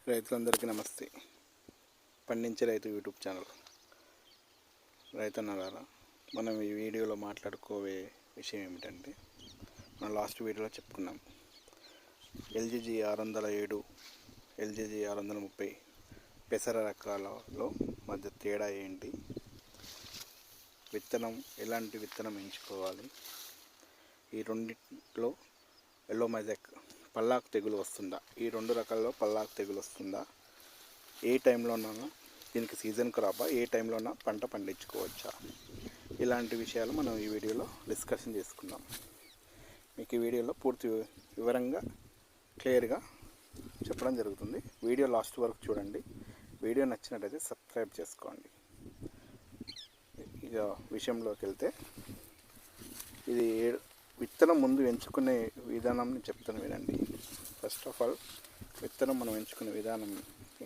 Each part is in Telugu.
రైతులందరికీ నమస్తే. పండించే రైతు యూట్యూబ్ ఛానల్ రైతన్నలారా, మనం ఈ వీడియోలో మాట్లాడుకోవే విషయం ఏమిటంటే, మనం లాస్ట్ వీడియోలో చెప్పుకున్నాం ఎల్జీజీ 607 ఎల్జీజీ 630 పెసర రకాలలో మధ్య తేడా ఏంటి, విత్తనం ఎలాంటి విత్తనం ఎంచుకోవాలి, ఈ రెండిట్లో ఎల్లో మైజాక్ పల్లాకు తెగులు వస్తుందా, ఈ రెండు రకాల్లో పల్లాకు తెగులు వస్తుందా, ఏ టైంలోనైనా దీనికి సీజన్ క్రాపా, ఏ టైంలోనా పంట పండించుకోవచ్చా, ఇలాంటి విషయాలు మనం ఈ వీడియోలో డిస్కషన్ చేసుకుందాం. మీకు ఈ వీడియోలో పూర్తి వివరంగా క్లియర్గా చెప్పడం జరుగుతుంది. వీడియో లాస్ట్ వరకు చూడండి. వీడియో నచ్చినట్టయితే సబ్స్క్రైబ్ చేసుకోండి. ఇక విషయంలోకి వెళ్తే, ఇది విత్తనం ముందు ఎంచుకునే విధానాన్ని చెప్తాను వినండి. ఫస్ట్ ఆఫ్ ఆల్, విత్తనం మనం ఎంచుకునే విధానం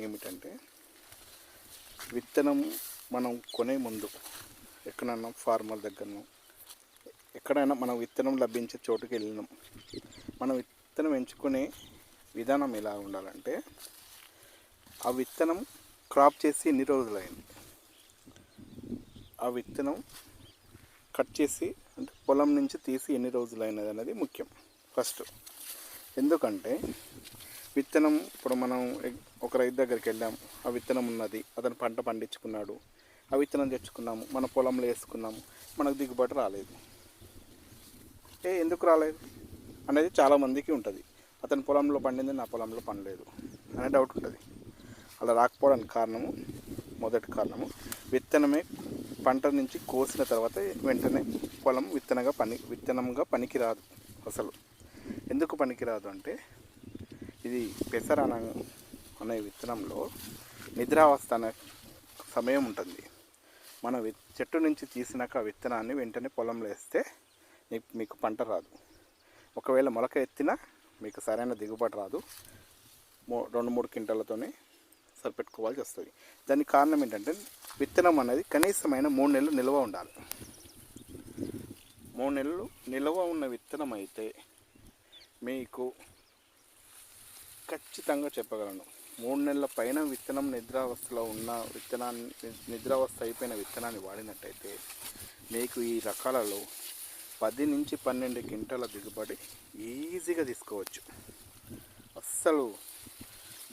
ఏమిటంటే, విత్తనం మనం కొనే ముందు ఎక్కడైనా ఫార్మర్ దగ్గరనో ఎక్కడైనా మనం విత్తనం లభించే చోటుకి వెళ్ళినాం. మనం విత్తనం ఎంచుకునే విధానం ఎలా ఉండాలంటే, ఆ విత్తనం క్రాప్ చేసి ఎన్ని రోజులైంది, ఆ విత్తనం కట్ చేసి అంటే పొలం నుంచి తీసి ఎన్ని రోజులైనది అనేది ముఖ్యం ఫస్ట్. ఎందుకంటే విత్తనం ఇప్పుడు మనం ఒక రైతు దగ్గరికి వెళ్ళాము, ఆ విత్తనం ఉన్నది, అతను పంట పండించుకున్నాడు, ఆ విత్తనం తెచ్చుకున్నాము, మన పొలంలో వేసుకున్నాము, మనకు దిగుబడి రాలేదు. ఎందుకు రాలేదు అనేది చాలామందికి ఉంటుంది. అతని పొలంలో పండింది, నా పొలంలో పండలేదు అనే డౌట్ ఉంటుంది. అలా రాకపోవడానికి కారణము, మొదటి కారణము, విత్తనమే పంట నుంచి కోసిన తర్వాత వెంటనే పొలం విత్తనంగా పనికిరాదు. అసలు ఎందుకు పనికిరాదు అంటే, ఇది పెసర అనే విత్తనంలో నిద్రావస్థ అనే సమయం ఉంటుంది. మనం చెట్టు నుంచి తీసినాక ఆ విత్తనాన్ని వెంటనే పొలంలో వేస్తే మీకు పంట రాదు. ఒకవేళ మొలక ఎత్తినా మీకు సరైన దిగుబడి రాదు. 2-3 క్వింటాలతోనే సరిపెట్టుకోవాల్సి వస్తుంది. దానికి కారణం ఏంటంటే, విత్తనం అనేది కనీసమైన 3 నెలలు నిల్వ ఉండాలి. 3 నెలలు నిల్వ ఉన్న విత్తనం అయితే మీకు ఖచ్చితంగా చెప్పగలను, 3 నెలల పైన విత్తనం నిద్రావస్థలో ఉన్న నిద్రావస్థ అయిపోయిన విత్తనాన్ని వాడినట్టయితే మీకు ఈ రకాలలో 10 నుంచి 12 క్వింటాల దిగుబడి ఈజీగా తీసుకోవచ్చు. అస్సలు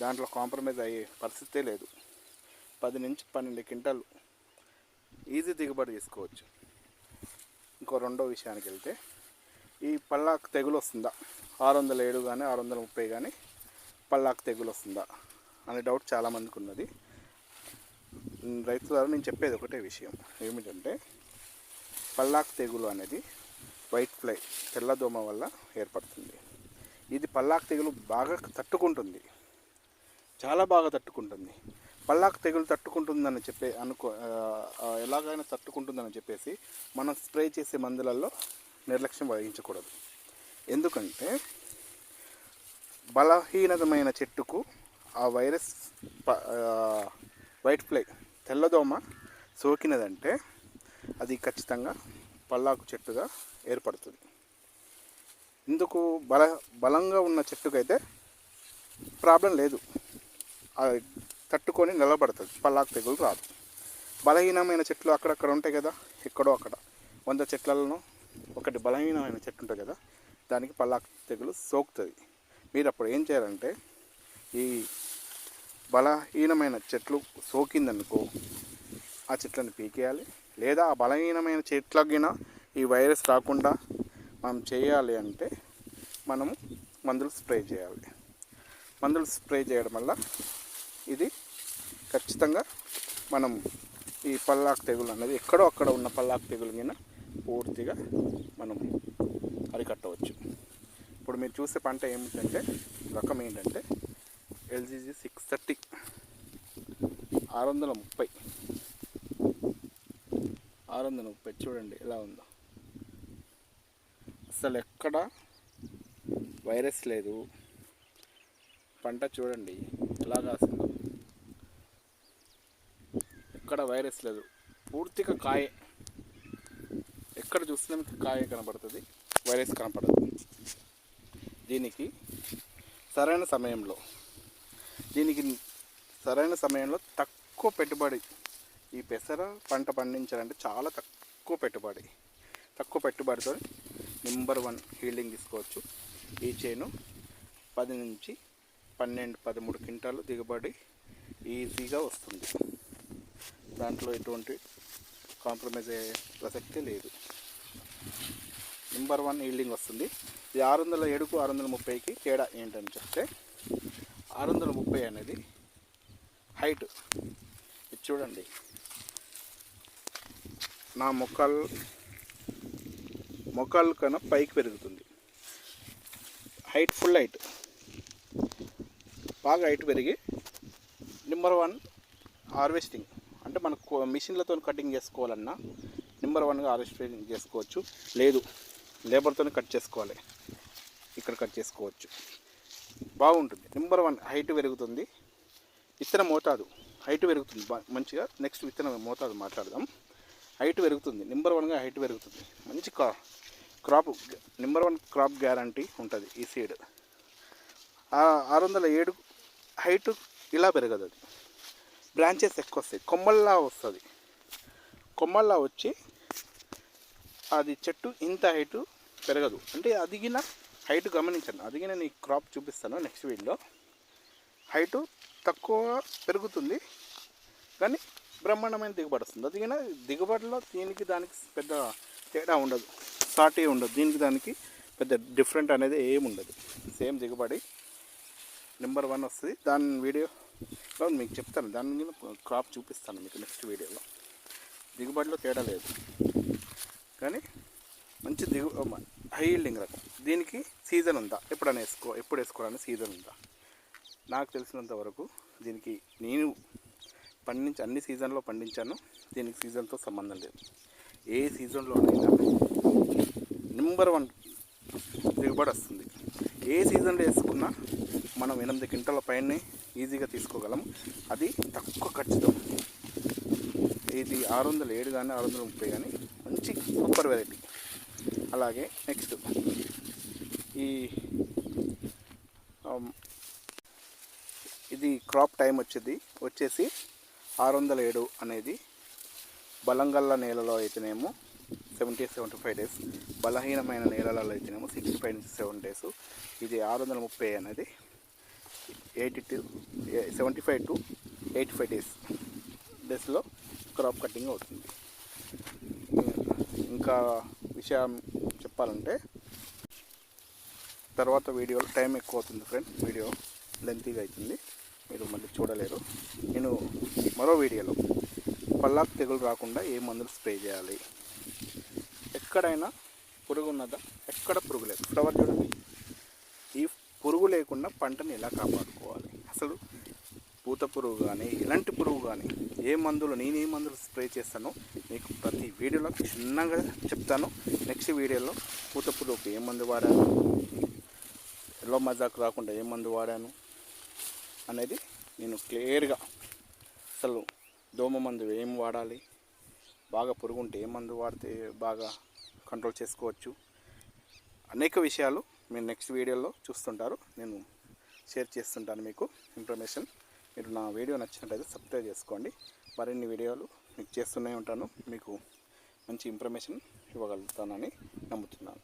దాంట్లో కాంప్రమైజ్ అయ్యే పరిస్థితే లేదు. 10 నుంచి 12 క్వింటాలు ఈజీ దిగుబడి తీసుకోవచ్చు. ఇంకో రెండో విషయానికి వెళ్తే, ఈ పల్లాకు తెగులు వస్తుందా, 607 కానీ 630 కానీ పల్లాకు తెగులు వస్తుందా అనే డౌట్ చాలామందికి ఉన్నది. రైతు ద్వారా నేను చెప్పేది ఒకటే విషయం ఏమిటంటే, పల్లాకు తెగులు అనేది వైట్ ఫ్లై తెల్లదోమ వల్ల ఏర్పడుతుంది. ఇది పల్లాకు తెగులు బాగా తట్టుకుంటుంది, చాలా బాగా తట్టుకుంటుంది. పల్లాకు తెగులు తట్టుకుంటుందని ఎలాగైనా తట్టుకుంటుందని చెప్పేసి మనం స్ప్రే చేసే మందులలో నిర్లక్ష్యం వహించకూడదు. ఎందుకంటే బలహీనమైన చెట్టుకు ఆ వైరస్ వైట్ ఫ్లై తెల్లదోమ సోకినదంటే అది ఖచ్చితంగా పల్లాకు చెట్టుగా ఏర్పడుతుంది. ఇందుకు బలంగా ఉన్న చెట్టుకైతే ప్రాబ్లం లేదు, తట్టుకొని నిలబడుతుంది, పల్లాకు తెగులు రాదు. బలహీనమైన చెట్లు అక్కడక్కడ ఉంటాయి కదా, ఎక్కడో అక్కడ 100 చెట్లలో ఒకటి బలహీనమైన చెట్టు ఉంటుంది కదా, దానికి పల్లాకు తెగులు సోకుతుంది. మీరు అప్పుడు ఏం చేయాలంటే, ఈ బలహీనమైన చెట్లు సోకిందనుకో ఆ చెట్లను పీకేయాలి. లేదా ఆ బలహీనమైన చెట్లకిన ఈ వైరస్ రాకుండా మనం చేయాలి అంటే మనము మందులు స్ప్రే చేయాలి. మందులు స్ప్రే చేయడం వల్ల ఇది ఖచ్చితంగా మనం ఈ పల్లాకు తెగులు అనేది ఎక్కడో అక్కడ ఉన్న పల్లాకు తెగులు మీద పూర్తిగా మనం అరికట్టవచ్చు. ఇప్పుడు మీరు చూసే పంట ఏమిటంటే, రకం ఏంటంటే ఎల్జీజీ 630 630 చూడండి ఎలా ఉందో. అసలు ఎక్కడ వైరస్ లేదు, పంట చూడండి ఎలా కాసిందో, ఎక్కడ వైరస్ లేదు, పూర్తిగా కాయ. ఎక్కడ చూసినా మీకు కాయ కనపడుతుంది, వైరస్ కనపడదు. దీనికి సరైన సమయంలో దీనికి సరైన సమయంలో తక్కువ పెట్టుబడి, ఈ పెసర పంట పండించాలంటే చాలా తక్కువ పెట్టుబడితో నెంబర్ 1 హీల్డింగ్ తీసుకోవచ్చు. ఈ చేను 10 నుంచి 12-13 క్వింటాలు దిగుబడి ఈజీగా వస్తుంది. దాంట్లో ఎటువంటి కాంప్రమైజ్ అయ్యే ప్రసక్తే లేదు. నెంబర్ 1 హీల్డింగ్ వస్తుంది. ఇది 607కు 630కి తేడా ఏంటని చెప్తే, 630 అనేది హైట్. ఇది చూడండి, నా మొక్కలు కన్నా పైకి పెరుగుతుంది. హైట్, ఫుల్ హైట్, బాగా హైట్ పెరిగి నెంబర్ 1 హార్వెస్టింగ్. అంటే మనకు మిషన్లతో కటింగ్ చేసుకోవాలన్నా నెంబర్ 1గా హార్వెస్టింగ్ చేసుకోవచ్చు. లేదు లేబర్తో కట్ చేసుకోవాలి, ఇక్కడ కట్ చేసుకోవచ్చు. బాగుంటుంది. నెంబర్ 1 హైట్ పెరుగుతుంది. విత్తన మోతాదు హైట్ పెరుగుతుంది మంచిగా. నెక్స్ట్ విత్తనం మోతాదు మాట్లాడదాం. హైట్ పెరుగుతుంది, నెంబర్ 1గా హైట్ పెరుగుతుంది. మంచి క్రాప్, నెంబర్ 1 క్రాప్ గ్యారంటీ ఉంటుంది ఈ సీడ్. 607 హైట్ ఇలా పెరగదు, అది బ్రాంచెస్ ఎక్కువ వస్తాయి, కొమ్మల్లా వస్తుంది. కొమ్మల్లా వచ్చి అది చెట్టు ఇంత హైట్ పెరగదు. అంటే అదిగిన హైట్ గమనించండి, అదిగిన నీ క్రాప్ చూపిస్తాను నెక్స్ట్ వీడియోలో. హైటు తక్కువ పెరుగుతుంది కానీ బ్రహ్మాండమైన దిగుబడి వస్తుంది. అదిగిన దిగుబడిలో దీనికి దానికి పెద్ద తేడా ఉండదు, సాటి ఉండదు. దీనికి దానికి పెద్ద డిఫరెంట్ అనేది ఏమి ఉండదు, సేమ్ దిగుబడి నెంబర్ 1 వస్తుంది. దాని వీడియోలో మీకు చెప్తాను, దాని మీద క్రాప్ చూపిస్తాను మీకు నెక్స్ట్ వీడియోలో. దిగుబడిలో తేడా లేదు కానీ మంచి హై ఈల్డింగ్ రకం. దీనికి సీజన్ ఉందా, ఎప్పుడు వేసుకోవాలని సీజన్ ఉందా? నాకు తెలిసినంత వరకు దీనికి నేను అన్ని సీజన్లో పండించాను. దీనికి సీజన్తో సంబంధం లేదు. ఏ సీజన్లో అయినా నెంబర్ 1 దిగుబడి వస్తుంది. ఏ సీజన్లో వేసుకున్నా మనం 8 క్వింటాల పైనే ఈజీగా తీసుకోగలం, అది తక్కువ ఖర్చుతో. ఇది 607 కానీ 630 కానీ మంచి సూపర్ వెరైటీ. అలాగే నెక్స్ట్ ఇది క్రాప్ టైం వచ్చేసి 607 అనేది బలంగల్ల నేలలో అయితేనేమో 70-75 డేస్, బలహీనమైన నేలలలో అయితేనేమో 65-7 డేస్. ఇది 630 అనేది 75-85 డేస్లో క్రాప్ కటింగ్ అవుతుంది. ఇంకా విషయం చెప్పాలంటే తర్వాత వీడియోలో టైం ఎక్కువ అవుతుంది ఫ్రెండ్, వీడియో లెంతీగా అవుతుంది, మీరు మళ్ళీ చూడలేరు. నేను మరో వీడియోలో పల్లాకు తెగులు రాకుండా ఏ మందులు స్ప్రే చేయాలి, ఎక్కడైనా పురుగు ఉన్నదా, ఎక్కడ పురుగు లేదు, ఫ్లవర్ చూడండి, ఈ పురుగు లేకుండా పంటని ఎలా కాపాడుకోవాలి, అసలు పూత పురుగు కానీ ఎలాంటి పురుగు కానీ నేను ఏ మందులు స్ప్రే చేస్తానో మీకు ప్రతి వీడియోలో చిన్నగా చెప్తాను. నెక్స్ట్ వీడియోలో పూత పురుగుకి ఏ మందు వాడాను, ఎల్లో మజాకు రాకుండా ఏ మందు వాడాను అనేది నేను క్లియర్గా, అసలు దోమ మందు ఏం వాడాలి, బాగా పురుగు ఉంటే ఏ మందు వాడితే బాగా కంట్రోల్ చేసుకోవచ్చు, అనేక విషయాలు మీరు నెక్స్ట్ వీడియోలో చూస్తుంటారు. నేను షేర్ చేస్తుంటాను మీకు ఇన్ఫర్మేషన్. మీరు నా వీడియో నచ్చినట్లయితే సబ్స్క్రైబ్ చేసుకోండి. మరిన్ని వీడియోలు మీకు చేస్తూనే ఉంటాను. మీకు మంచి ఇన్ఫర్మేషన్ ఇవ్వగలుగుతానని నమ్ముతున్నాను.